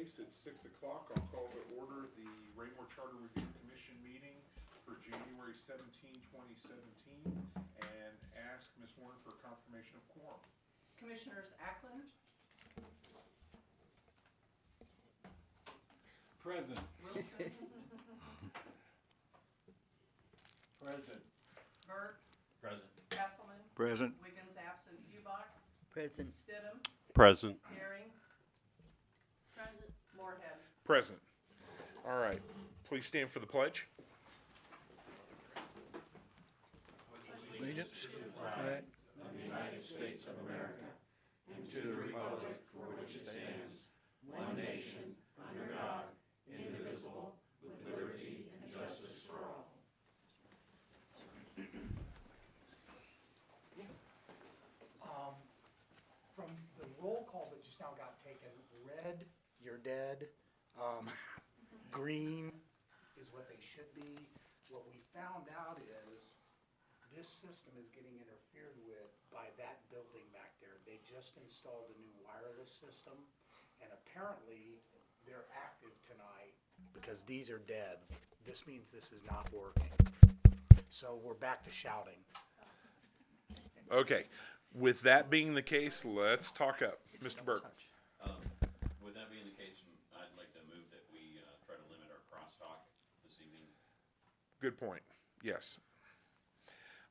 case, it's 6 o'clock. I'll call to order the Raymore Charter Review Commission meeting for January 17, 2017, and ask Ms. Warren for confirmation of quorum. Commissioners Ackland, Present. Wilson, Present. Burt, Present. Castleman, Present. Wiggins absent, Hubach, Present. Stidham, Present. Herring, present, Moorhead. Present. All right. Please stand for the pledge. Allegiance to the flag of the United States of America and to the republic for which it stands, one nation, under God, indivisible, with liberty and justice for all. From the roll call that just now got taken, red, you're dead. Green is what they should be. What we found out is this system is getting interfered with by that building back there. They just installed a new wireless system, and apparently they're active tonight because these are dead. This means this is not working. So we're back to shouting. Okay. With that being the case, let's talk up. Mr. Burke. With that being the case, I'd like to move that we try to limit our crosstalk this evening. Good point. Yes.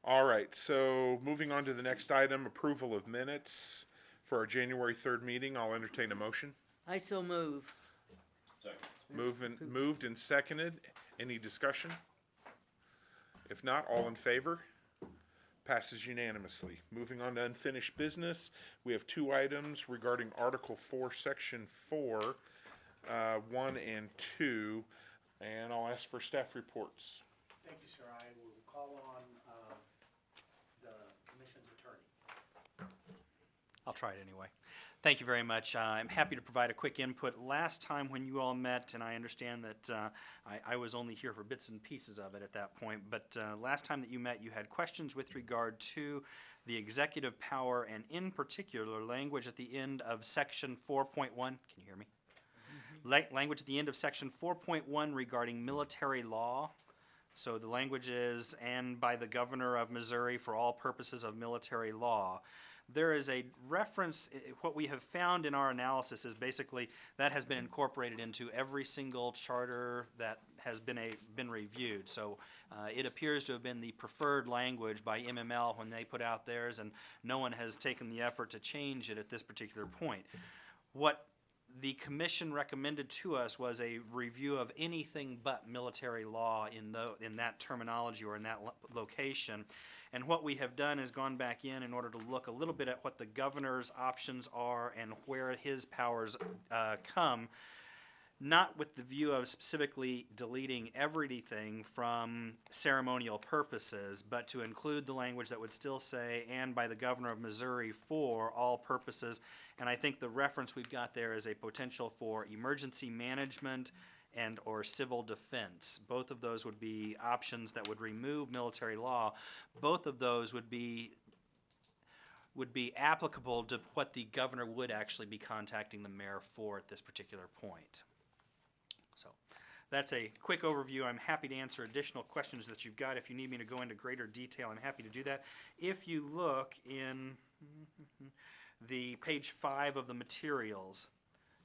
All right. So moving on to the next item, approval of minutes for our January 3rd meeting. I'll entertain a motion. I so move. Second. Moved and seconded. Any discussion? If not, all in favor? Passes unanimously. Moving on to unfinished business, we have two items regarding Article 4, Section 4, 1 and 2, and I'll ask for staff reports. Thank you, sir. I will call on the commission's attorney. I'll try it anyway. Thank you very much. I'm happy to provide a quick input. Last time when you all met, and I understand that I was only here for bits and pieces of it at that point, but last time that you met, you had questions with regard to the executive power and in particular language at the end of Section 4.1. Can you hear me? Language at the end of Section 4.1 regarding military law. So the language is, and by the governor of Missouri for all purposes of military law. There is a reference, what we have found in our analysis is basically that has been incorporated into every single charter that has been reviewed. So it appears to have been the preferred language by MML when they put out theirs, and no one has taken the effort to change it at this particular point. What the commission recommended to us was a review of anything but military law in that terminology or in that location. And what we have done is gone back in order to look a little bit at what the governor's options are and where his powers come, not with the view of specifically deleting everything from ceremonial purposes, but to include the language that would still say, and by the governor of Missouri for all purposes. And I think the reference we've got there is a potential for emergency management and or civil defense. Both of those would be options that would remove military law. Both of those would be applicable to what the governor would actually be contacting the mayor for at this particular point. So that's a quick overview. I'm happy to answer additional questions that you've got. If you need me to go into greater detail, I'm happy to do that. If you look in the page 5 of the materials,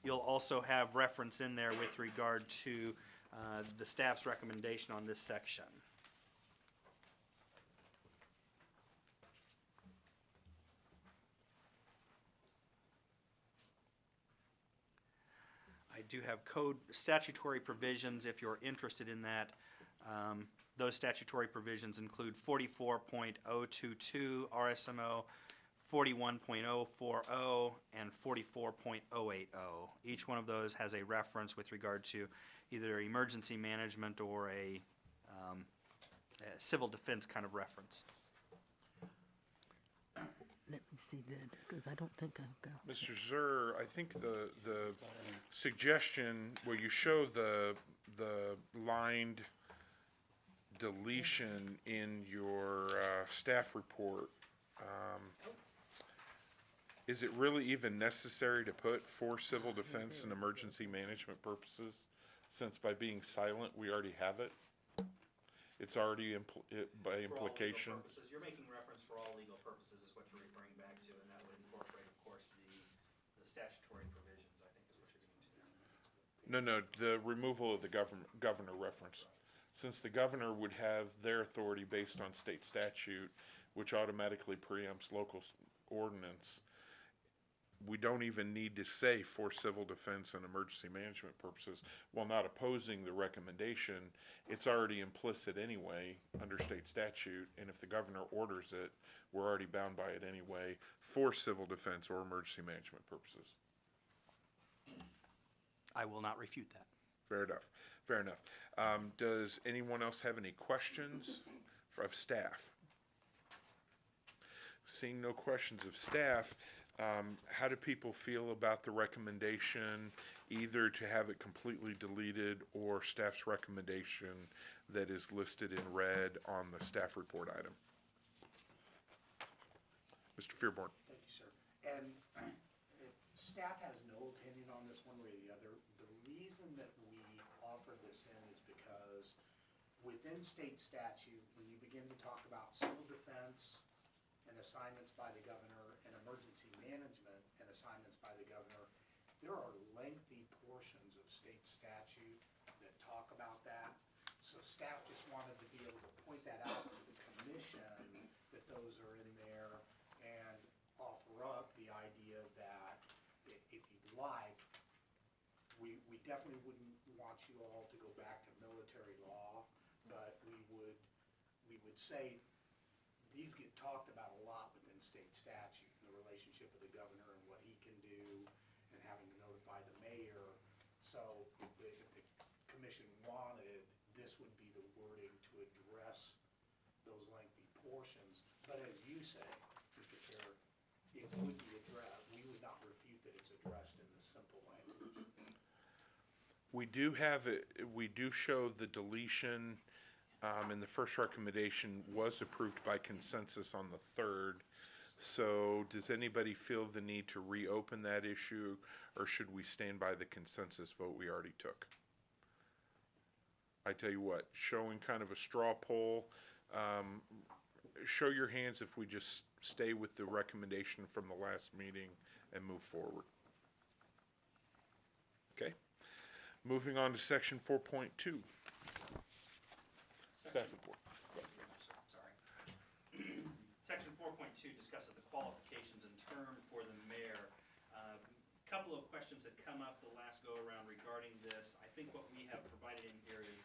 you'll also have reference in there with regard to the staff's recommendation on this section. I do have statutory provisions if you're interested in that. Those statutory provisions include 44.022 RSMO, 41.040 and 44.080. Each one of those has a reference with regard to either emergency management or a civil defense kind of reference. Let me see that, because I don't think I've got. Mr. Zur, I think the suggestion where you show the lined deletion in your staff report, Is it really even necessary to put for civil defense and emergency management purposes? Since by being silent, we already have it? It's already by implication. For all legal purposes, you're making reference for all legal purposes is what you're referring back to, and that would incorporate, of course, the statutory provisions, I think is what you're getting to there. No, the removal of the governor reference. Since the governor would have their authority based on state statute, which automatically preempts local ordinance, we don't even need to say for civil defense and emergency management purposes. While not opposing the recommendation, it's already implicit anyway under state statute, and if the governor orders it, we're already bound by it anyway for civil defense or emergency management purposes. I will not refute that. Fair enough, fair enough. Does anyone else have any questions of staff? Seeing no questions of staff, how do people feel about the recommendation, either to have it completely deleted or staff's recommendation that is listed in red on the staff report item? Mr. Fearborn. Thank you, sir. And staff has no opinion on this one way or the other. The reason that we offered this in is because within state statute, when you begin to talk about civil defense and assignments by the governor and emergency management and assignments by the governor, there are lengthy portions of state statute that talk about that. So staff just wanted to be able to point that out to the commission that those are in there and offer up the idea that if you'd like, we definitely wouldn't want you all to go back to military law, but we would say these get talked about a lot within state statute, the relationship of the governor and what he can do and having to notify the mayor. So if the commission wanted, this would be the wording to address those lengthy portions. But as you say, Mr. Chair, it would be addressed. We would not refute that it's addressed in the simple language. We do have it, we do show the deletion, and the first recommendation was approved by consensus on the 3rd. So does anybody feel the need to reopen that issue, or should we stand by the consensus vote we already took? I tell you what, showing kind of a straw poll, show your hands if we just stay with the recommendation from the last meeting and move forward. Okay, moving on to section 4.2. Staff report. Sorry. Section 4.2 discusses the qualifications and term for the mayor. Couple of questions that come up the last go-around regarding this. I think what we have provided in here is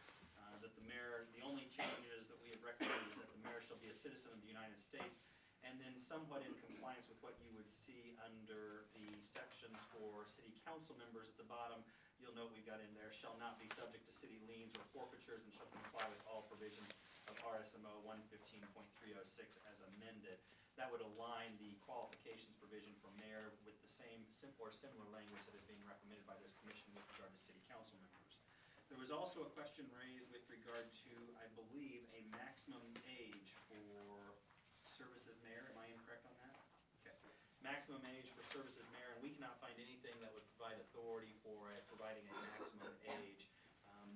that the mayor, the only changes that we have recommended is that the mayor shall be a citizen of the United States, and then somewhat in compliance with what you would see under the sections for city council members at the bottom, you'll note we've got in there, shall not be subject to city liens or forfeitures and shall comply with all provisions of RSMO 115.306 as amended. That would align the qualifications provision for mayor with the same or similar language that is being recommended by this commission with regard to city council members. There was also a question raised with regard to, I believe, a maximum age for service as mayor. Am I incorrect on that? Okay. Maximum age for service as mayor, and we cannot find anything that would provide authority for providing a maximum age.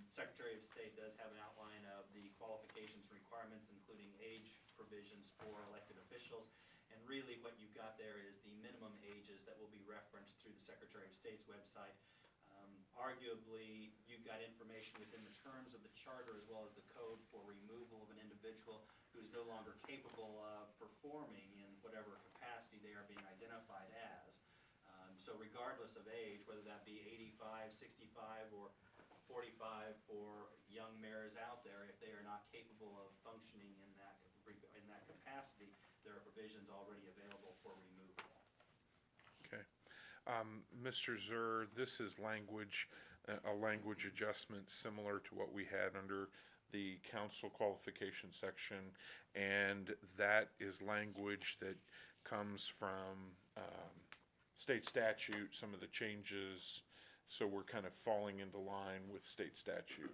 Secretary of State does have an outline of the qualifications and requirements, including age provisions for elected officials. And really what you've got there is the minimum ages that will be referenced through the Secretary of State's website. Arguably, you've got information within the terms of the charter as well as the code for removal of an individual who is no longer capable of performing in whatever capacity they are being identified as. So regardless of age, whether that be 85, 65, or 45 for young mayors out there, if they are not capable of functioning in that capacity, there are provisions already available for removal. Okay. Mr. Zur, this is language, a language adjustment similar to what we had under the council qualification section, and that is language that comes from state statute, some of the changes, so we're kind of falling into line with state statute.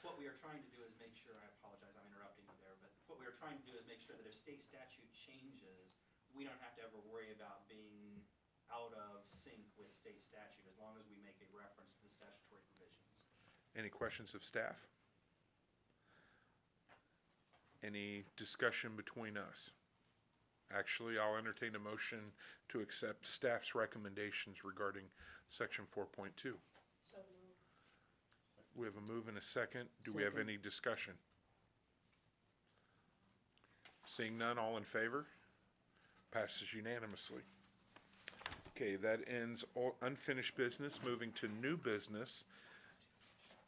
What we are trying to do is make sure, I apologize, I'm interrupting you there, but what we are trying to do is make sure that if state statute changes, we don't have to ever worry about being out of sync with state statute, as long as we make a reference to the statutory provisions. Any questions of staff? Any discussion between us? Actually, I'll entertain a motion to accept staff's recommendations regarding section 4.2. So moved. We have a move and a second. Do we have Second. any discussion? Seeing none, all in favor? Passes unanimously. Okay, that ends all unfinished business. Moving to new business,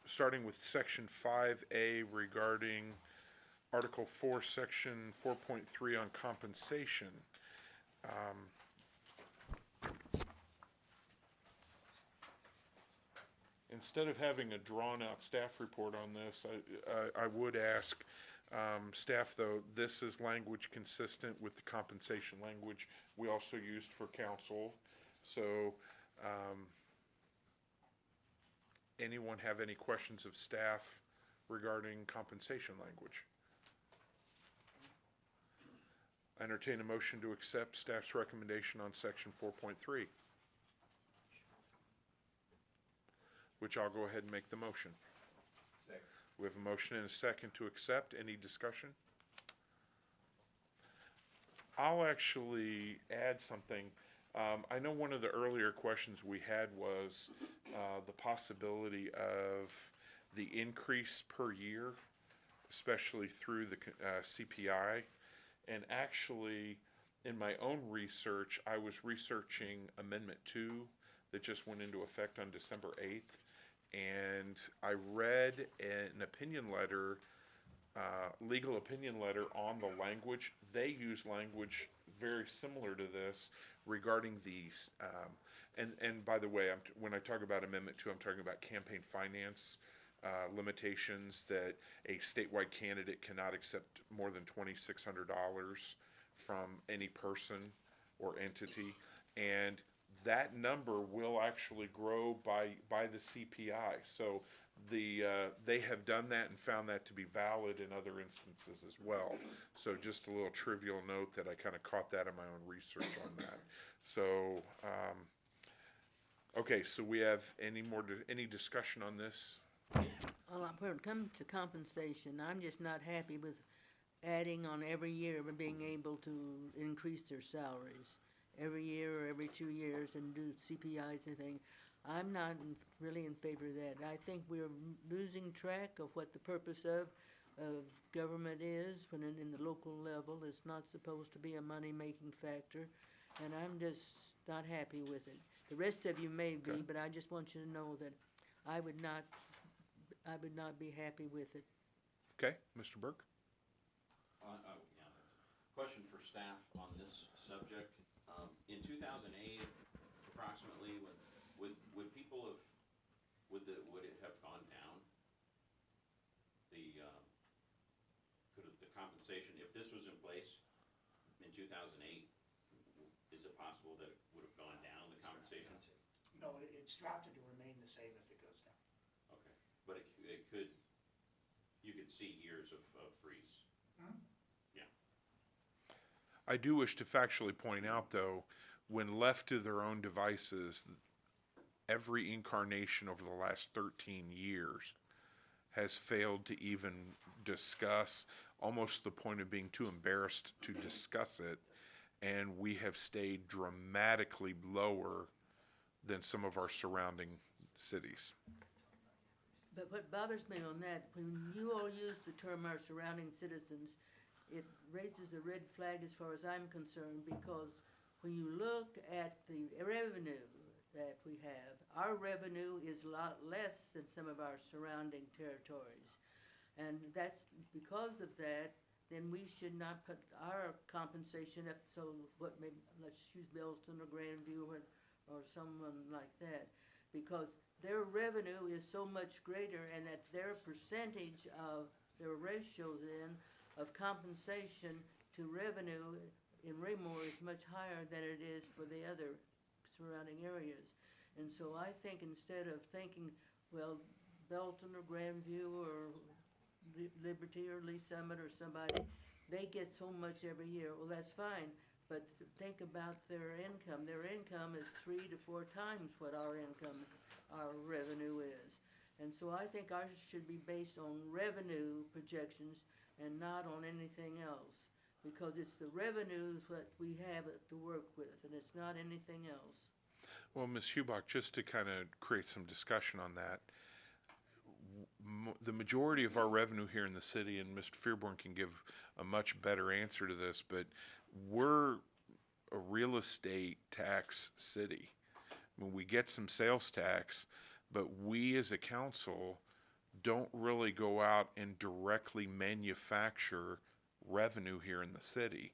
starting with section 5A regarding Article 4, section 4.3 on compensation. Instead of having a drawn-out staff report on this, I would ask staff, though, this is language consistent with the compensation language we also used for council. So, anyone have any questions of staff regarding compensation language? I entertain a motion to accept staff's recommendation on section 4.3. Which I'll go ahead and make the motion. Second. We have a motion and a second to accept. Any discussion? I'll actually add something. I know one of the earlier questions we had was the possibility of the increase per year, especially through the CPI. And actually, in my own research, I was researching Amendment 2 that just went into effect on December 8th. And I read an opinion letter, legal opinion letter on the language. They use language very similar to this regarding these. And by the way, when I talk about Amendment 2, I'm talking about campaign finance limitations, that a statewide candidate cannot accept more than $2,600 from any person or entity. And that number will actually grow by the CPI. So they have done that and found that to be valid in other instances as well. So just a little trivial note that I kind of caught that in my own research on that. So, okay, so we have any discussion on this? Well, when it comes to compensation, I'm just not happy with adding on every year and being able to increase their salaries every year or every 2 years and do CPIs and things. I'm not really in favor of that. I think we're losing track of what the purpose of government is when in the local level. It's not supposed to be a money-making factor, and I'm just not happy with it. The rest of you may be, Okay. but I just want you to know that I would not be happy with it. Okay, Mr. Burke? Yeah, that's a question for staff on this subject. In 2008, approximately, would people have, would it have gone down? Could have the compensation, if this was in place in 2008, is it possible that it would have gone down, the compensation? No, it's drafted to remain the same if it goes down. Okay, but it could, you could see years of freeze. Yeah. I do wish to factually point out, though, when left to their own devices, every incarnation over the last 13 years has failed to even discuss, almost to the point of being too embarrassed to discuss it, and we have stayed dramatically lower than some of our surrounding cities. But what bothers me on that, when you all use the term our surrounding citizens, it raises a red flag as far as I'm concerned, because when you look at the revenue that we have, our revenue is a lot less than some of our surrounding territories. And that's because of that, then we should not put our compensation up, so let's use Belton or Grandview or someone like that, because their revenue is so much greater, and that their percentage of their ratio then of compensation to revenue in Raymore is much higher than it is for the other surrounding areas. And so I think instead of thinking, well, Belton or Grandview or Liberty or Lee Summit or somebody, they get so much every year. Well, that's fine, but think about their income. Their income is 3 to 4 times what our income, our revenue is. And so I think ours should be based on revenue projections and not on anything else. Because it's the revenues what we have to work with, and it's not anything else. Well, Ms. Hubach, just to kind of create some discussion on that, the majority of our revenue here in the city, and Mr. Fearborn can give a much better answer to this, but we're a real estate tax city. I mean, we get some sales tax, but we as a council don't really go out and directly manufacture revenue here in the city.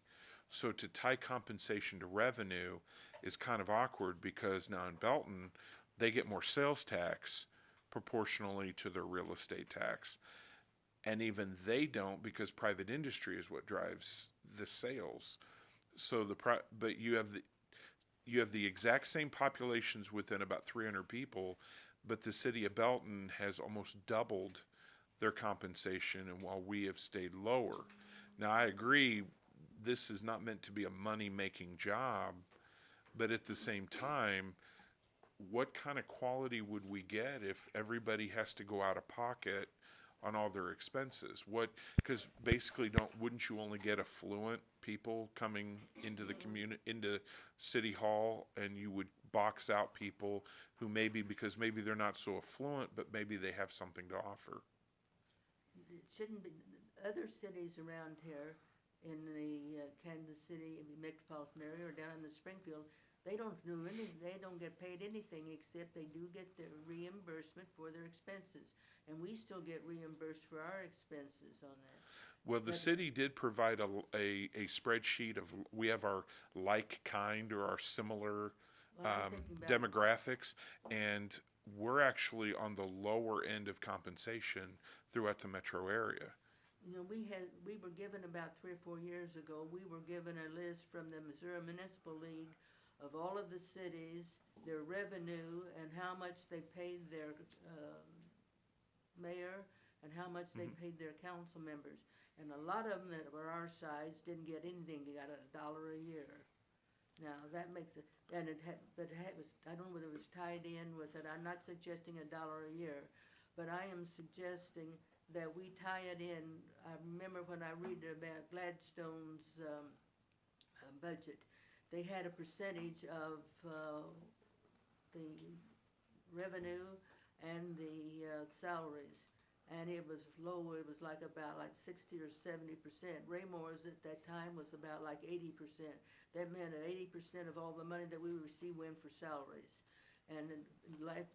So to tie compensation to revenue is kind of awkward, because now in Belton, they get more sales tax proportionally to their real estate tax. And even they don't, because private industry is what drives the sales. So but you have the exact same populations within about 300 people, but the city of Belton has almost doubled their compensation, and while we have stayed lower. Now, I agree, this is not meant to be a money-making job, but at the same time, what kind of quality would we get if everybody has to go out of pocket on all their expenses? Because basically, wouldn't you only get affluent people coming into the into City Hall, and you would box out people who because maybe they're not so affluent, but maybe they have something to offer? It shouldn't be. Other cities around here in the Kansas City metropolitan area or down in the Springfield, they don't get paid anything, except they do get their reimbursement for their expenses. And we still get reimbursed for our expenses on that. Well, the city did provide a spreadsheet of, we have our like kind or our similar Well, I'm thinking about- demographics, and we're actually on the lower end of compensation throughout the metro area. You know, we were given about 3 or 4 years ago, we were given a list from the Missouri Municipal League of all of the cities, their revenue, and how much they paid their mayor, and how much they paid their council members. And a lot of them that were our size didn't get anything, they got $1 a year. Now, that makes it, and I don't know whether it was tied in with it, I'm not suggesting $1 a year, but I am suggesting that we tie it in. I remember when I read about Gladstone's budget, they had a percentage of the revenue and the salaries, and it was low. It was about 60 or 70%. Raymor's at that time was about 80%. That meant that 80% of all the money that we received went for salaries. And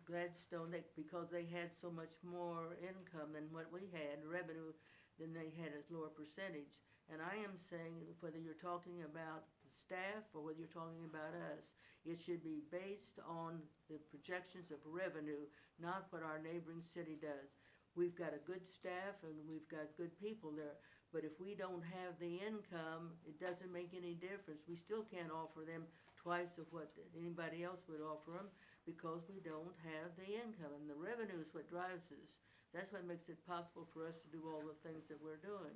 Gladstone, because they had so much more income than what we had, revenue, then they had a lower percentage. And I am saying, whether you're talking about the staff or whether you're talking about us, it should be based on the projections of revenue, not what our neighboring city does. We've got a good staff and we've got good people there, but if we don't have the income, it doesn't make any difference. We still can't offer them twice of what anybody else would offer them, because we don't have the income, and the revenue is what drives us. That's what makes it possible for us to do all the things that we're doing.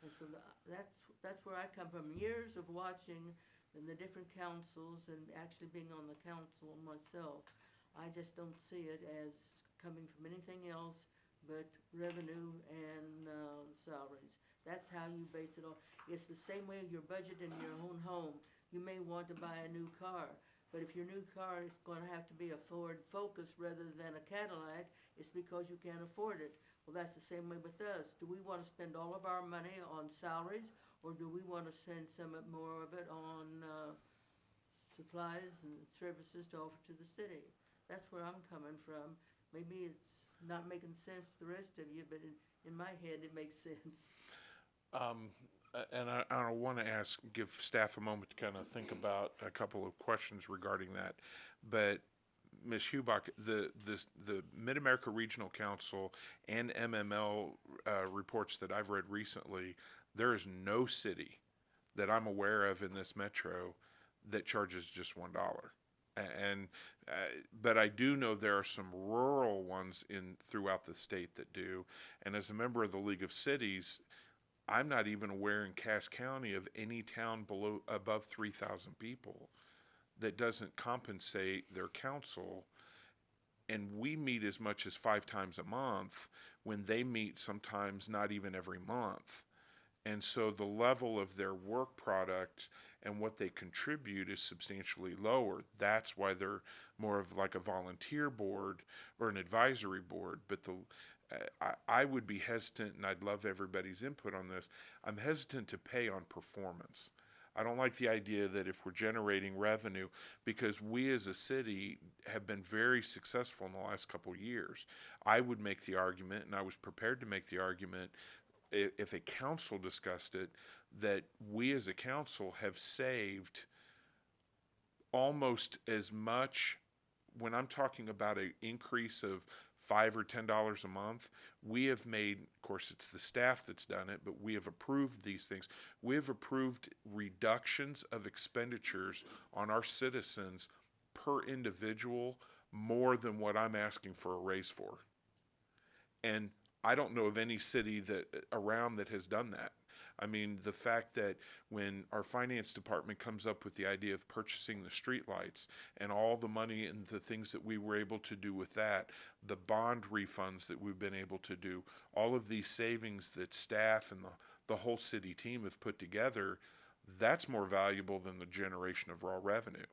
And so that's where I come from. Years of watching in the different councils and actually being on the council myself, I just don't see it as coming from anything else but revenue and salaries. That's how you base it on. It's the same way your budget in your own home. You may want to buy a new car, but if your new car is going to have to be a Ford Focus rather than a Cadillac, it's because you can't afford it. Well, that's the same way with us. Do we want to spend all of our money on salaries, or do we want to send some more of it on supplies and services to offer to the city? That's where I'm coming from. Maybe it's not making sense to the rest of you, but in my head, it makes sense. And I want to give staff a moment to kind of think about a couple of questions regarding that. But Ms. Hubach, the Mid-America Regional Council and MML reports that I've read recently, there is no city that I'm aware of in this metro that charges just $1. But I do know there are some rural ones throughout the state that do. And as a member of the League of Cities, I'm not even aware in Cass County of any town above 3,000 people that doesn't compensate their council. And we meet as much as 5 times a month when they meet sometimes not even every month. And so the level of their work product and what they contribute is substantially lower. That's why they're more of like a volunteer board or an advisory board. But I would be hesitant, and I'd love everybody's input on this. I'm hesitant to pay on performance. I don't like the idea that if we're generating revenue, because we as a city have been very successful in the last couple of years, I would make the argument, and I was prepared to make the argument, if a council discussed it, that we as a council have saved almost as much. When I'm talking about an increase of $5 or $10 a month, we have made, of course it's the staff that's done it, but we have approved these things. We have approved reductions of expenditures on our citizens per individual more than what I'm asking for a raise for. And I don't know of any city around that has done that. I mean, the fact that when our finance department comes up with the idea of purchasing the streetlights and all the money and the things that we were able to do with that, the bond refunds that we've been able to do, all of these savings that staff and the whole city team have put together, that's more valuable than the generation of raw revenue.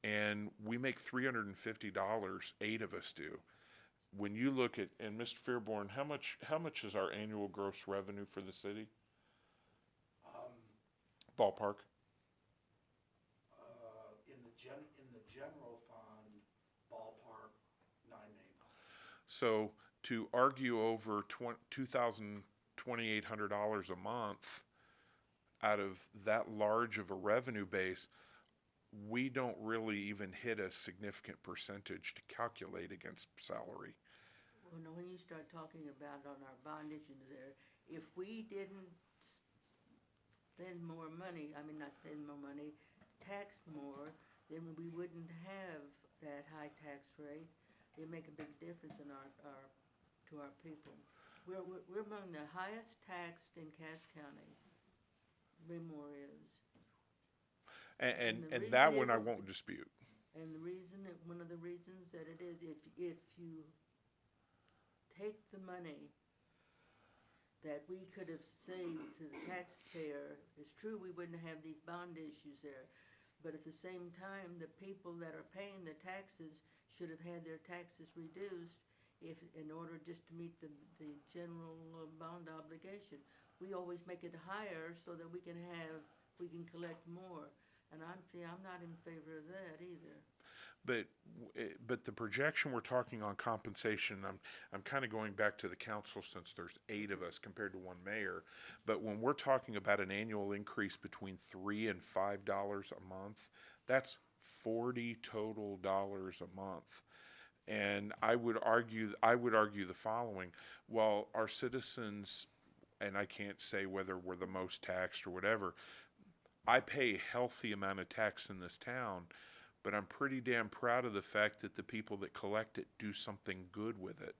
And we make $350, 8 of us do. When you look at, and Mr. Fairborn, how much is our annual gross revenue for the city? Ballpark. In the general fund, ballpark, $9 million. So to argue over $2,800 a month out of that large of a revenue base, we don't really even hit a significant percentage to calculate against salary. Well, now, when you start talking about on our bond issues there, if we didn't spend more money, not spend more money, tax more, then we wouldn't have that high tax rate. It'd make a big difference in to our people. We're among the highest taxed in Cass County. Raymore is. And the that reason one I is- won't dispute. And one of the reasons that it is, if you take the money that we could have saved to the taxpayer, it's true we wouldn't have these bond issues there, but at the same time, the people that are paying the taxes should have had their taxes reduced in order just to meet the general bond obligation. We always make it higher so that we can collect more. And I'm not in favor of that either. But the projection we're talking on compensation, I'm kind of going back to the council since there's 8 of us compared to 1 mayor. But when we're talking about an annual increase between $3 and $5 a month, that's $40 total dollars a month. And I would argue the following: while our citizens, and I can't say whether we're the most taxed or whatever, I pay a healthy amount of tax in this town, but I'm pretty damn proud of the fact that the people that collect it do something good with it.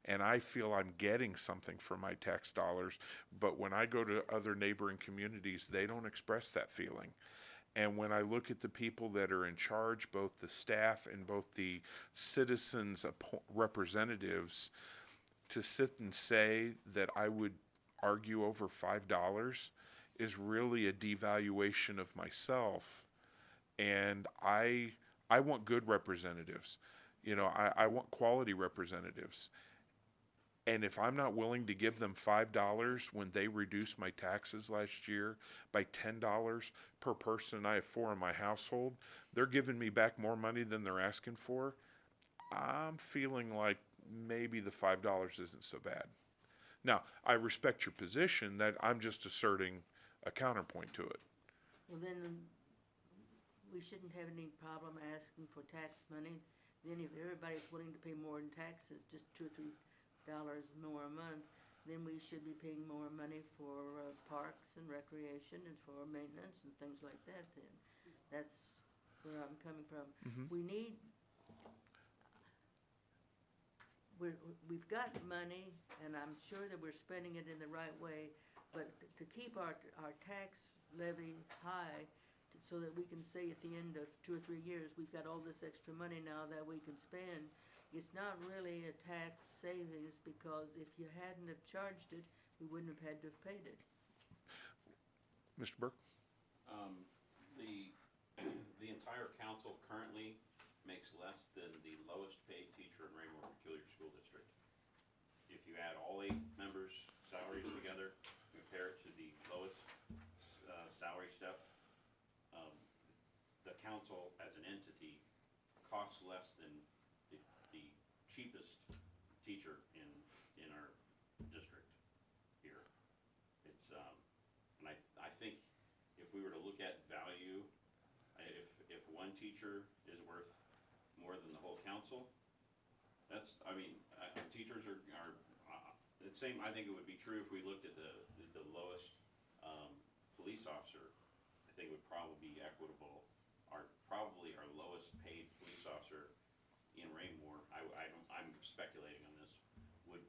And I feel I'm getting something for my tax dollars, but when I go to other neighboring communities, they don't express that feeling. And when I look at the people that are in charge, both the staff and both the citizens' representatives, to sit and say that I would argue over $5 is really a devaluation of myself. And I want good representatives. I want quality representatives. And if I'm not willing to give them $5 when they reduced my taxes last year by $10 per person, I have 4 in my household, they're giving me back more money than they're asking for, I'm feeling like maybe the $5 isn't so bad. Now, I respect your position, that I'm just asserting a counterpoint to it. Well, then, we shouldn't have any problem asking for tax money. Then if everybody's willing to pay more in taxes, just $2 or $3 more a month, then we should be paying more money for parks and recreation and for maintenance and things like that then. That's where I'm coming from. We've got money, and I'm sure that we're spending it in the right way, But to keep our tax levy high, so that we can say at the end of 2 or 3 years, we've got all this extra money now that we can spend, it's not really a tax savings, because if you hadn't have charged it, we wouldn't have had to have paid it. Mr. Burke? The, the entire council currently makes less than the lowest paid teacher in Raymore Peculiar School District. If you add all 8 members' salaries together, compare it to the lowest salary step, the council as an entity costs less than the cheapest teacher in our district here. It's, and I think if we were to look at value, if one teacher is worth more than the whole council, that's, I mean, teachers are the same. I think it would be true if we looked at the lowest police officer. I think it would probably be equitable. Probably our lowest paid police officer in Raymore, I'm speculating on this, would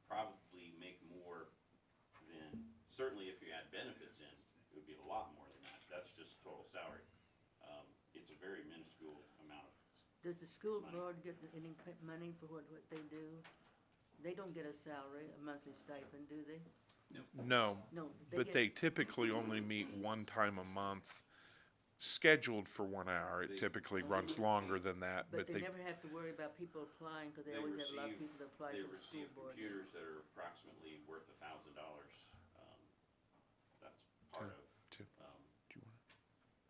probably make more than, certainly if you add benefits in, it would be a lot more than that. That's just total salary. It's a very minuscule amount of. Does the school Money. board get any money for what they do? They don't get a salary, a monthly stipend, do they? No, No, but get- they typically only meet one time a month, scheduled for 1 hour. It typically runs longer than that, But they they, never have to worry about people applying, because they always have a lot of people that apply They for the school receive board. computers that are approximately worth $1,000. That's part of, Two. Do you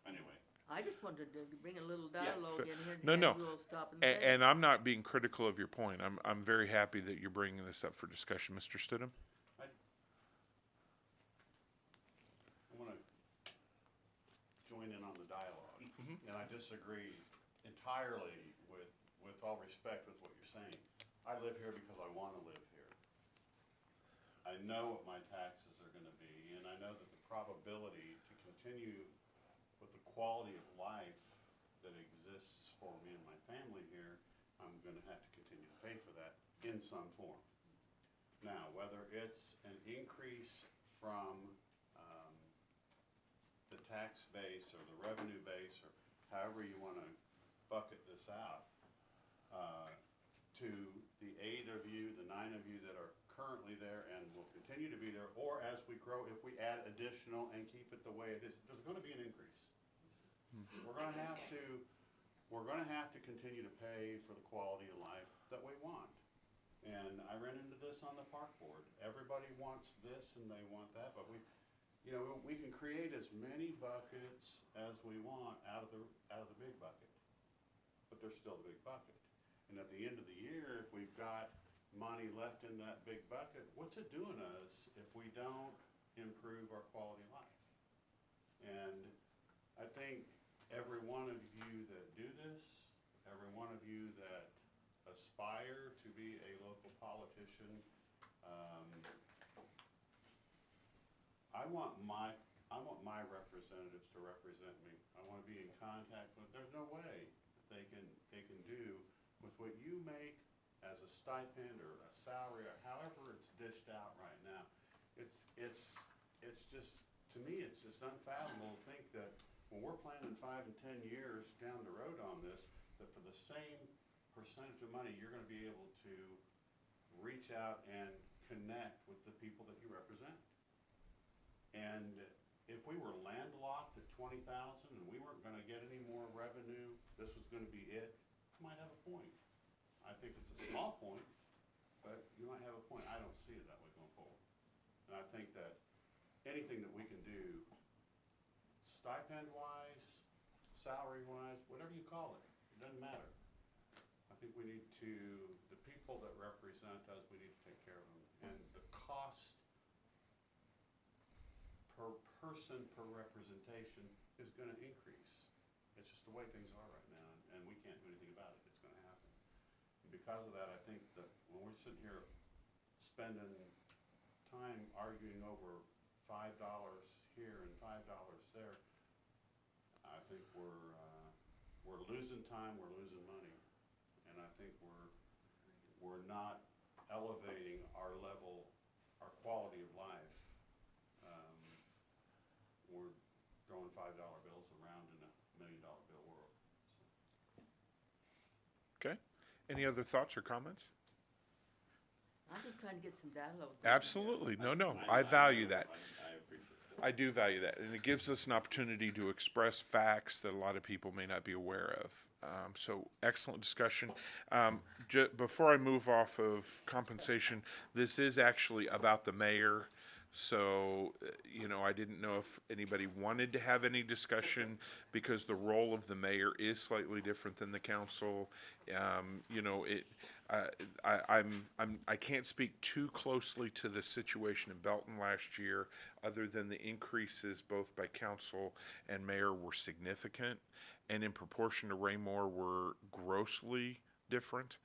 anyway. I just wanted to bring a little Yeah, dialogue in here No, and no. have you all stop and and, think. and I'm not being critical of your point. I'm very happy that you're bringing this up for discussion, Mr. Stidham. I want to join in on the dialogue, and I disagree entirely with all respect with what you're saying. I live here because I want to live here. I know what my taxes are going to be, and I know that the probability to continue with the quality of life that exists for me and my family here, I'm going to have to continue to pay for that in some form. Now, whether it's an increase from the tax base or the revenue base, or however you want to bucket this out, to the 8 of you, the 9 of you that are currently there and will continue to be there, or as we grow, if we add additional and keep it the way it is, there's going to be an increase. We're going to have to continue to pay for the quality of life that we want. And I ran into this on the park board. Everybody wants this and they want that, but we can create as many buckets as we want out of the big bucket, but there's still the big bucket. And at the end of the year, if we've got money left in that big bucket, what's it doing us if we don't improve our quality of life? And I think every one of you that do this, every one of you that aspire to be a local politician, I want my representatives to represent me. I want to be in contact with. There's no way that they can do with what you make as a stipend or a salary or however it's dished out right now. It's just, to me, it's just unfathomable to think that when we're planning 5 and 10 years down the road on this, that for the same percentage of money, you're going to be able to reach out and connect with the people that you represent. And if we were landlocked at 20,000 and we weren't going to get any more revenue, this was going to be it, you might have a point. I think it's a small point, but you might have a point. I don't see it that way going forward. And I think that anything that we can do, stipend-wise, salary-wise, whatever you call it, it doesn't matter. I think we need to, the people that represent us, we need to take care of them. And the cost per person, per representation is going to increase. It's just the way things are right now, and we can't do anything about it. It's going to happen. And because of that, I think that when we're sitting here spending time arguing over $5 here and $5 there, I think we're losing time, we're losing money, and I think we're not elevating our level, our quality of life $5 bills around in a $1 million bill world. Okay. Any other thoughts or comments? I'm just trying to get some dialogue. Absolutely. No, I value that. I appreciate that. I do value that, and it gives us an opportunity to express facts that a lot of people may not be aware of. So excellent discussion. Before I move off of compensation, this is actually about the mayor. So, I didn't know if anybody wanted to have any discussion because the role of the mayor is slightly different than the council. I can't speak too closely to the situation in Belton last year, other than the increases both by council and mayor were significant, and in proportion to Raymore were grossly different.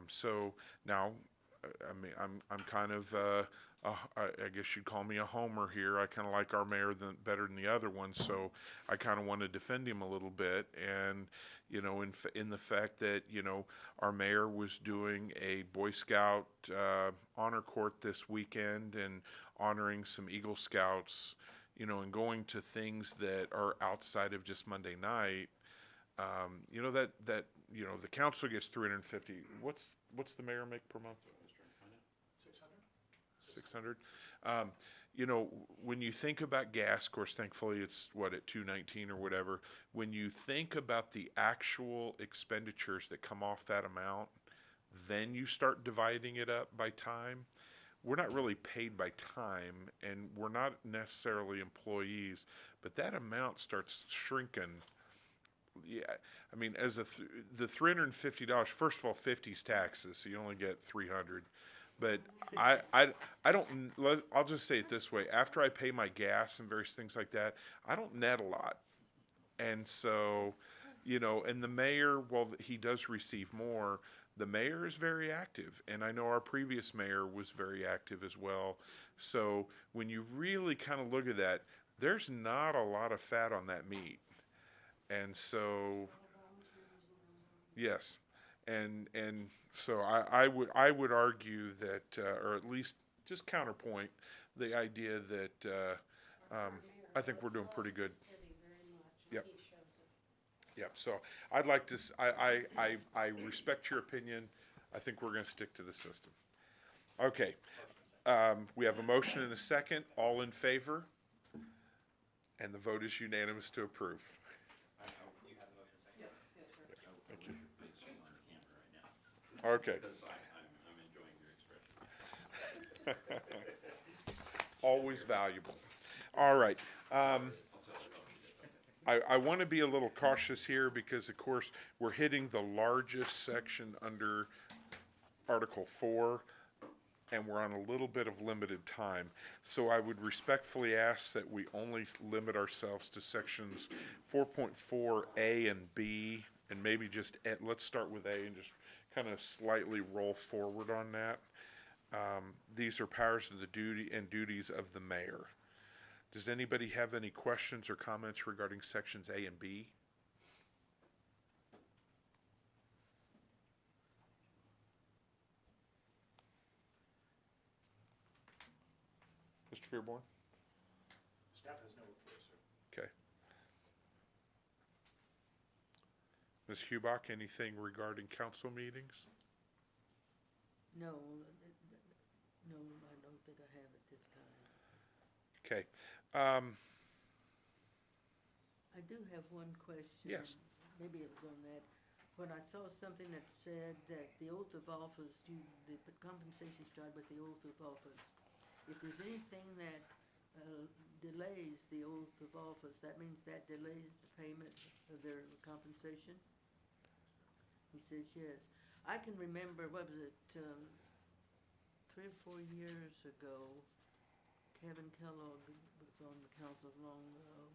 So now, I mean, I'm kind of, I guess you'd call me a homer here. I kind of like our mayor better than the other one, so I kind of want to defend him a little bit. And in the fact that our mayor was doing a Boy Scout honor court this weekend and honoring some Eagle Scouts, and going to things that are outside of just Monday night. That the council gets 350. What's the mayor make per month? 600. When you think about gas, of course, thankfully it's at $2.19 or whatever. When you think about the actual expenditures that come off that amount, then you start dividing it up by time. We're not really paid by time, and we're not necessarily employees, but that amount starts shrinking. Yeah, I mean, as the $350, first of all, 50's taxes, so you only get 300. But I don't, I'll just say it this way. After I pay my gas and various things like that, I don't net a lot. And so, and the mayor, while he does receive more, the mayor is very active. And I know our previous mayor was very active as well. So when you really kind of look at that, there's not a lot of fat on that meat. And so, yes. And so I would argue that, or at least just counterpoint the idea that I think we're doing pretty good. Yep. Yep. So I'd like to. I respect your opinion. I think we're going to stick to the system. Okay. We have a motion and a second. All in favor? And the vote is unanimous to approve. Yes, sir. Thank you. On the camera right now. Okay. Because I'm enjoying your expression. Always valuable. All right. I want to be a little cautious here because, of course, we're hitting the largest section under Article 4, and we're on a little bit of limited time. So I would respectfully ask that we only limit ourselves to sections 4.4A and B, and maybe just, let's start with A and just kind of slightly roll forward on that. These are powers of the duties of the mayor. Does anybody have any questions or comments regarding sections A and B? Mr. Fearborn? Staff has no report, sir. Okay. Ms. Hubach, anything regarding council meetings? No, I don't think I have at this time. Okay. I do have one question. Yes. Maybe it was on that. When I saw something that said that the oath of office, the compensation started with the oath of office. If there's anything that delays the oath of office, that means that delays the payment of their compensation? He says yes. I can remember, what was it, 3 or 4 years ago, Kevin Kellogg was on the council along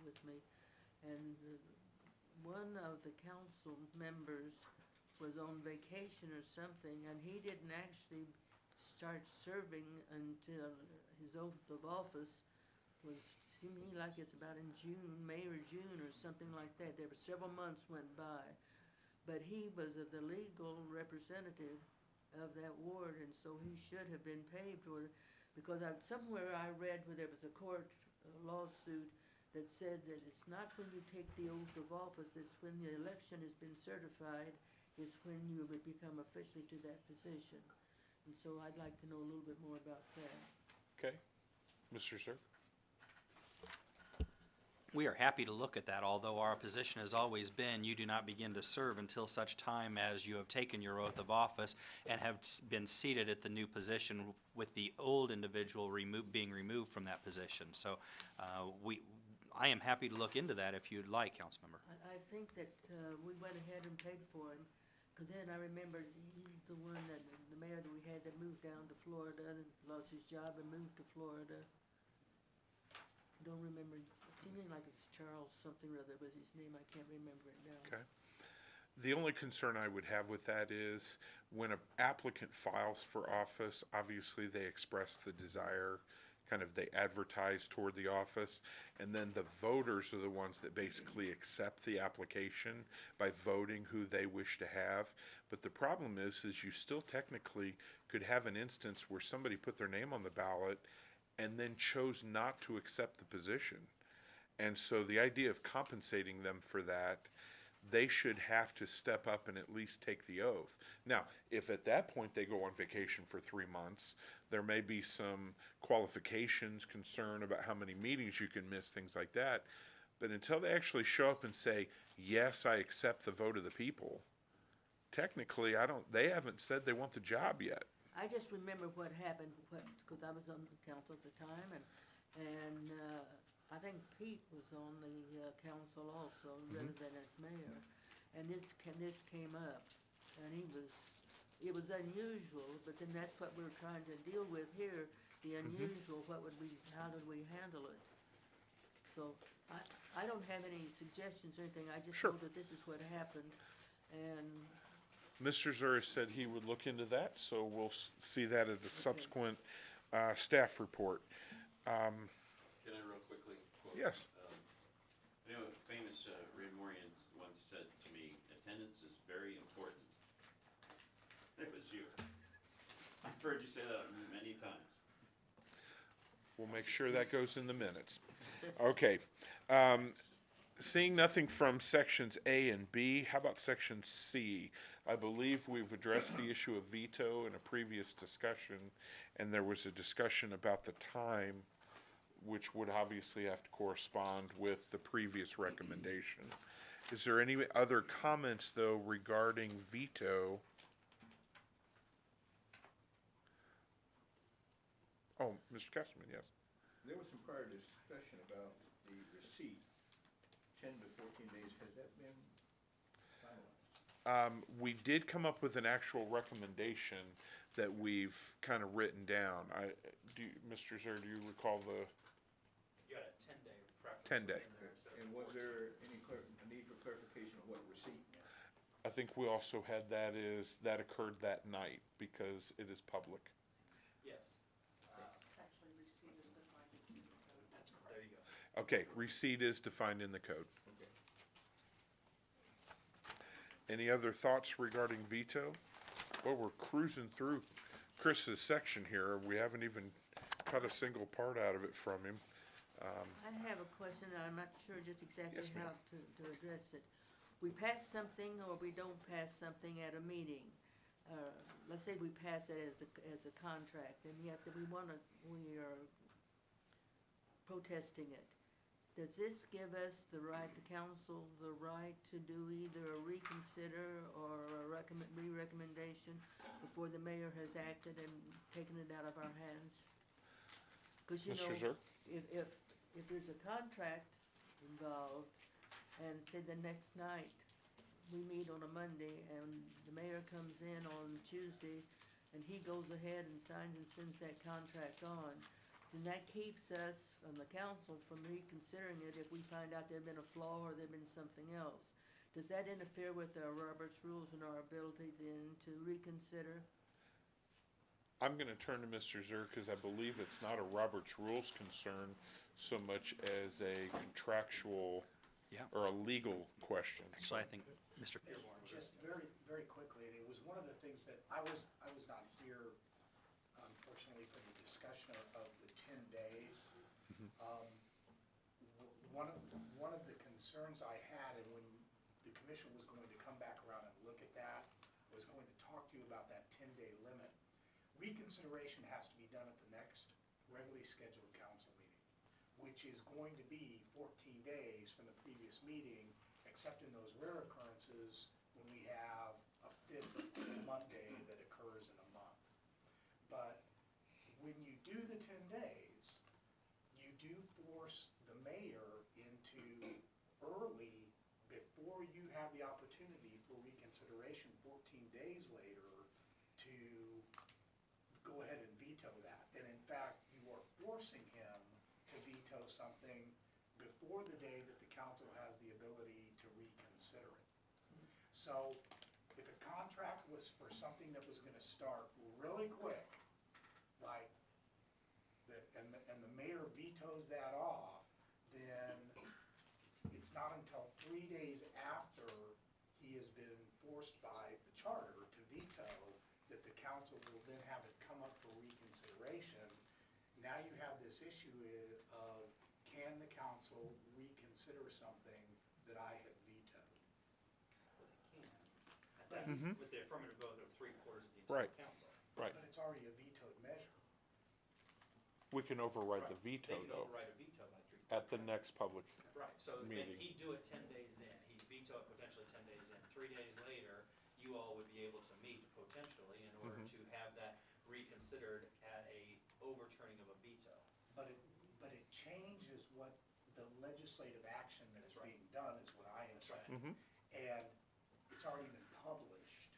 with me, and one of the council members was on vacation or something, and he didn't actually start serving until his oath of office was, to me, like it's about in May or June or something like that. There were several months went by, but he was the legal representative of that ward, and so he should have been paid for it, because somewhere I read where there was a court lawsuit that said that it's not when you take the oath of office, it's when the election has been certified, is when you would become officially to that position. And so I'd like to know a little bit more about that. Okay, Mr. Zerk? We are happy to look at that, although our position has always been you do not begin to serve until such time as you have taken your oath of office and have been seated at the new position with the old individual being removed from that position. So I am happy to look into that if you'd like, Councilmember. I think that we went ahead and paid for him, because then I remember he's the one that, the mayor that we had that moved down to Florida and lost his job and moved to Florida. Don't remember, it seemed like it's Charles something or other was his name, I can't remember it now. Okay. The only concern I would have with that is when an applicant files for office, obviously they express the desire, kind of they advertise toward the office, and then the voters are the ones that basically accept the application by voting who they wish to have. But the problem is you still technically could have an instance where somebody put their name on the ballot and then chose not to accept the position. And so the idea of compensating them for that, they should have to step up and at least take the oath. Now, if at that point they go on vacation for 3 months, there may be some qualifications, concern about how many meetings you can miss, things like that. But until they actually show up and say, yes, I accept the vote of the people, technically, they haven't said they want the job yet. I just remember what happened, because I was on the council at the time, and I think Pete was on the council also, rather than as mayor. And this came up, and it was unusual, but then that's what we're trying to deal with here, the unusual, how did we handle it? So, I don't have any suggestions or anything, I just Sure. know that this is what happened, and Mr. Zuris said he would look into that, so we'll see that at a subsequent staff report. Can I real quickly quote? Yes. You know, a famous Redmorian once said to me, attendance is very important. It was you. I've heard you say that many times. We'll make sure that goes in the minutes. Okay. Seeing nothing from sections A and B, how about section C? I believe we've addressed the issue of veto in a previous discussion, and there was a discussion about the time, which would obviously have to correspond with the previous recommendation. Is there any other comments, though, regarding veto? Oh, Mr. Castleman, yes. There was some prior discussion about the receipt, 10 to 14 days. Has that been finalized? We did come up with an actual recommendation that we've kind of written down. Mr. Zer, do you recall the You got a 10-day preference. 10-day? And was there any a need for clarification on what receipt meant? I think we also had that occurred that night because it is public. Yes, Actually, receipt is defined in city code. That's correct. there you go. Okay, receipt is defined in the code. Okay. Any other thoughts regarding veto? Well, we're cruising through Chris's section here. We haven't even cut a single part out of it from him. I have a question, and I'm not sure just exactly Yes, ma'am. how to address it. We pass something or we don't pass something at a meeting. Let's say we pass it as a contract, and yet we are protesting it. Does this give us the right, the council, the right to do either a reconsider or a re-recommendation before the mayor has acted and taken it out of our hands? Because, you Mr. know, Zer? if there's a contract involved, and say the next night, we meet on a Monday, and the mayor comes in on Tuesday, and he goes ahead and signs and sends that contract on, then that keeps us, from the council, from reconsidering it if we find out there's been a flaw or there's been something else. Does that interfere with our Robert's rules and our ability then to reconsider? I'm going to turn to Mr. Zer because I believe it's not a Robert's Rules concern so much as a contractual Yeah. or a legal question. Actually, I think Mr. Just very, very quickly, and it was one of the things that I was not here, unfortunately, for the discussion of the 10 days. one of the concerns I had, and when the commission was going to come back around and look at that, was going to talk to you about that 10-day limit. Reconsideration has to be done at the next regularly scheduled council meeting, which is going to be 14 days from the previous meeting, except in those rare occurrences when we have a fifth Monday that occurs in a month. But when you do the 10 days, you do force the mayor into early, before you have the opportunity for reconsideration 14 days later, to go ahead and veto that. And in fact, you are forcing him to veto something before the day that the council has the ability to reconsider it. So if a contract was for something that was gonna start really quick, like, and the mayor vetoes that off, then it's not until 3 days after he has been forced by the charter to veto that the council will then have it come up for reconsideration. Now you have this issue of, can the council reconsider something that I have vetoed? Well, they can. At that, with the affirmative vote of 3/4 of the Right. entire council. Right. But it's already a vetoed measure. We can override the They veto can though, override a veto by 3/4. at the next public. Right, so then meeting. he'd do it 10 days in, he'd veto it potentially 10 days in. 3 days later, you all would be able to meet potentially in order to have that reconsidered at a overturning of a veto. But it changes what the legislative action that is That's right. being done is what I am That's right. saying. And it's already been published.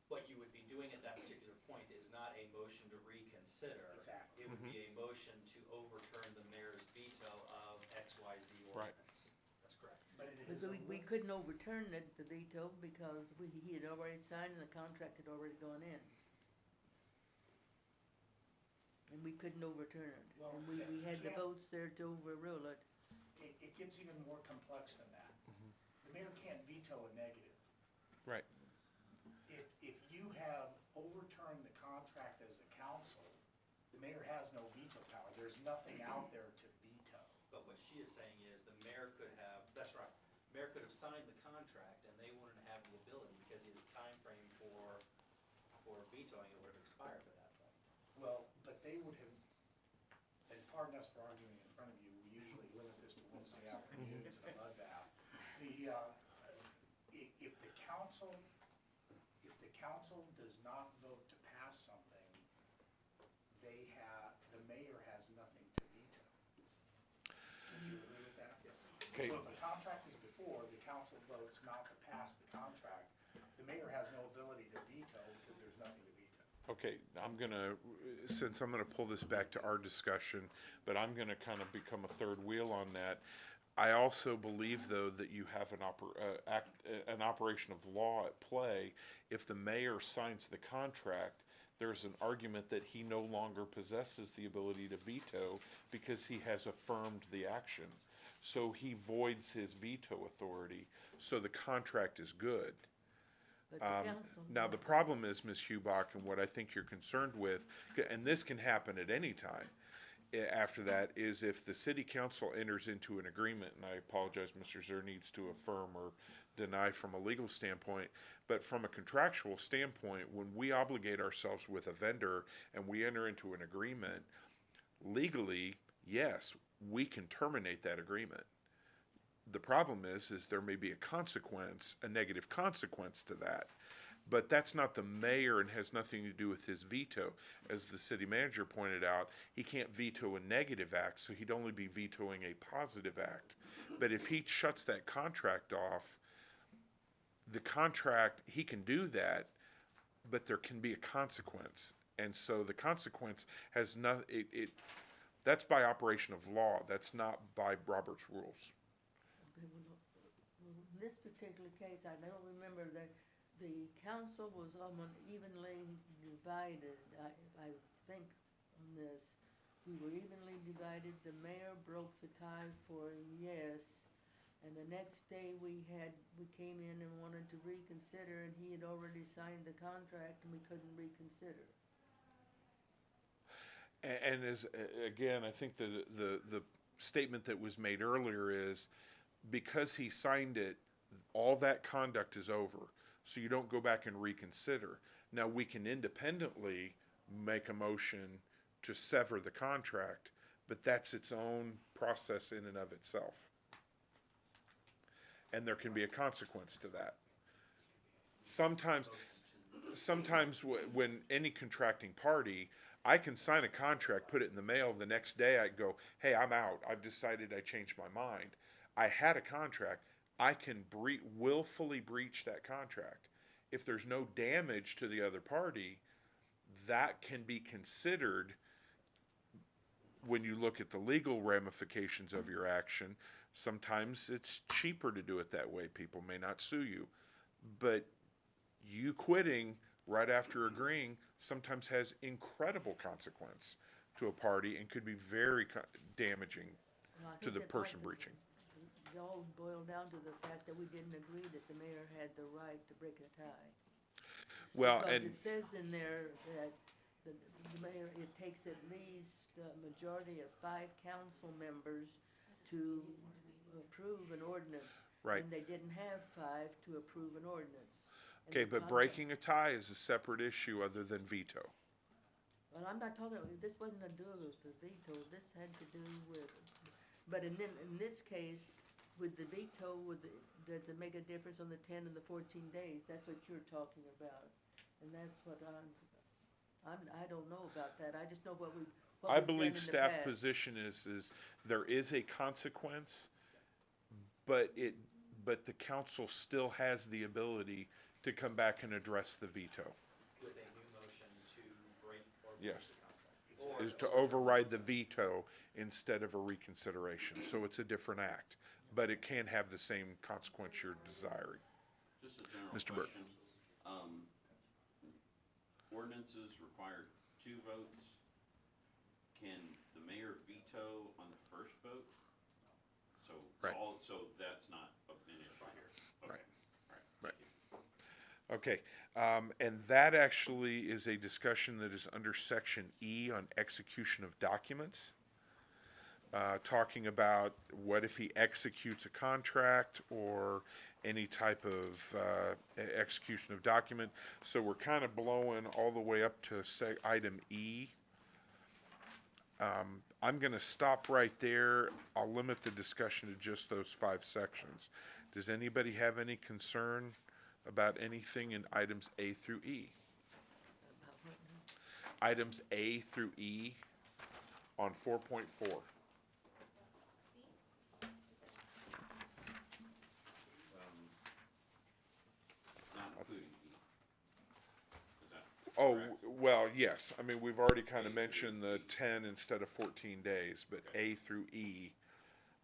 What you would be doing at that particular point is not a motion to reconsider. Exactly. It would be a motion to overturn the mayor's veto of XYZ Right. ordinance. That's correct. But it But is. we couldn't overturn the veto because he had already signed and the contract had already gone in. And we couldn't overturn it. Well, And we had the can't- votes there to overrule it. It gets even more complex than that. The mayor can't veto a negative. Right. If you have overturned the contract as a council, the mayor has no veto power. There's nothing out there to veto. But what she is saying is the mayor could have, that's right, mayor could have signed the contract and they wouldn't have the ability because his time frame for vetoing it would have expired by that point. Well, but they would have, and pardon us for arguing in front of you, we usually limit this to Wednesday afternoons and a mudbath. If the council does not vote to pass something, the mayor has nothing to veto. Would you agree with that? Yes. Okay. So if a contract is before, the council votes not to pass the contract, the mayor has no ability to veto because there's nothing to veto. Okay, since I'm gonna pull this back to our discussion, but I'm gonna kind of become a third wheel on that. I also believe, though, that you have an operation of law at play. If the mayor signs the contract, there's an argument that he no longer possesses the ability to veto because he has affirmed the action. So he voids his veto authority, so the contract is good. But the council. Now, the problem is, Ms. Hubach, and what I think you're concerned with, and this can happen at any time, after that, is if the city council enters into an agreement, and I apologize, Mr. Zer needs to affirm or deny from a legal standpoint, but from a contractual standpoint, when we obligate ourselves with a vendor and we enter into an agreement, legally, yes, we can terminate that agreement. The problem is there may be a consequence, a negative consequence to that. But that's not the mayor and has nothing to do with his veto. As the city manager pointed out, he can't veto a negative act, so he'd only be vetoing a positive act. But if he shuts that contract off, the contract, he can do that, but there can be a consequence. And so the consequence has that's by operation of law, that's not by Robert's rules. Okay, well, in this particular case, I don't remember that the council was almost evenly divided, I think, on this. We were evenly divided, the mayor broke the tie for yes, and the next day we came in and wanted to reconsider, and he had already signed the contract and we couldn't reconsider. And as, again, I think the statement that was made earlier is, because he signed it, all that conduct is over. So you don't go back and reconsider. Now, we can independently make a motion to sever the contract, but that's its own process in and of itself. And there can be a consequence to that. Sometimes when any contracting party, I can sign a contract, put it in the mail, the next day I go, hey, I'm out, I've decided I changed my mind. I had a contract, I can willfully breach that contract. If there's no damage to the other party, that can be considered when you look at the legal ramifications of your action. Sometimes it's cheaper to do it that way. People may not sue you. But you quitting right after agreeing sometimes has incredible consequence to a party and could be very damaging Well, I to think the that part person of breaching. It all boiled down to the fact that we didn't agree that the mayor had the right to break a tie. Well, Because and it says in there that the mayor, it takes at least a majority of 5 council members to approve an ordinance. Right. And they didn't have 5 to approve an ordinance. And okay, the but contract- breaking a tie is a separate issue other than veto. Well, I'm not talking, this wasn't to do with the veto, this had to do with, but in this case, with the veto, does it make a difference on the 10 and the 14 days? That's what you're talking about. And that's what I don't know about that. I just know what we've done I in believe the staff past. position is there is a consequence, but the council still has the ability to come back and address the veto. With a new motion to break or Yes. the contract. Is to override the veto instead of a reconsideration. So it's a different act, but it can have the same consequence you're desiring. Just a general Mr. Burke. question. Ordinances require 2 votes. Can the mayor veto on the first vote? So Right. So that's not an issue here. Okay. Right. All right. Right. Okay, and that actually is a discussion that is under section E on execution of documents. Talking about what if he executes a contract or any type of execution of document. So we're kind of blowing all the way up to item E. I'm gonna stop right there. I'll limit the discussion to just those 5 sections. Does anybody have any concern about anything in items A through E? About what now? Items A through E on 4.4. Not including E. Is that Oh, correct? well, yes. I mean, we've already kind of mentioned the 10 instead of 14 days, but A through E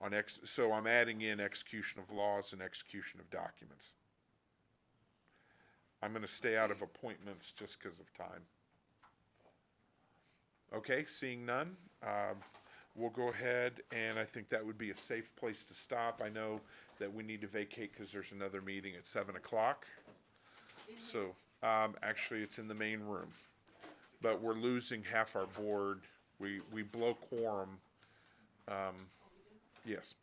on so I'm adding in execution of laws and execution of documents. I'm gonna stay out of appointments just because of time. Okay, seeing none, we'll go ahead, and I think that would be a safe place to stop. I know that we need to vacate because there's another meeting at 7 o'clock. So, actually, it's in the main room, but we're losing half our board. We blow quorum. Yes.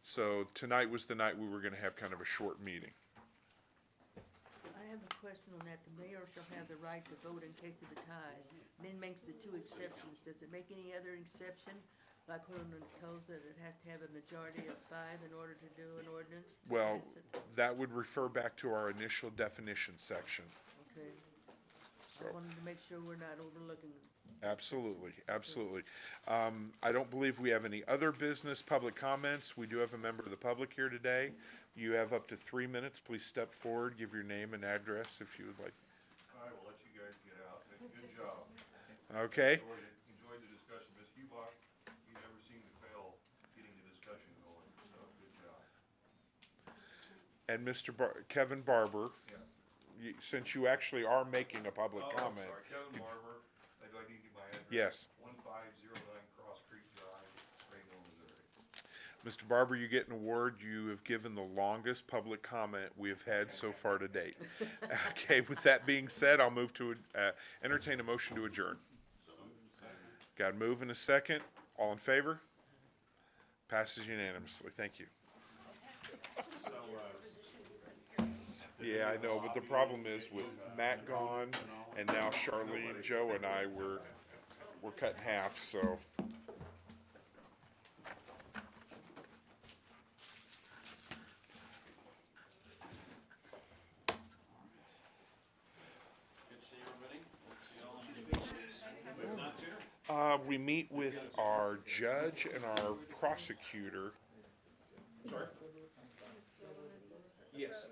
So tonight was the night we were gonna have kind of a short meeting. I have a question on that. The mayor shall have the right to vote in case of a tie. Then makes the 2 exceptions. Does it make any other exception? Like when it tells that it has to have a majority of 5 in order to do an ordinance? to Well, pass it? that would refer back to our initial definition section. Okay. I So- wanted to make sure we're not overlooking them. Absolutely, absolutely. I don't believe we have any other business, public comments. We do have a member of the public here today. You have up to 3 minutes. Please step forward, give your name and address if you would like. I will let you guys get out. Good job. Okay? Enjoyed the discussion. Ms. Hubach, you never seem to fail getting the discussion going, so good job. And Mr. Kevin Barber, since you actually are making a public Oh, comment. sorry, Kevin Barber, do I need my address? Yes. 1509 Cross Creek Drive, Grayville, Missouri. Mr. Barber, you get an award. You have given the longest public comment we have had so far to date. Okay, with that being said, I'll move to, entertain a motion to adjourn. Got a move in a second. All in favor? Passes unanimously. Thank you. So, Yeah, I know, but the problem is with Matt gone and now Charlene, Joe, and I we're cut in half. So Good to see everybody. Let's see y'all in a week. If not sooner. we meet with our judge and our prosecutor. Yes.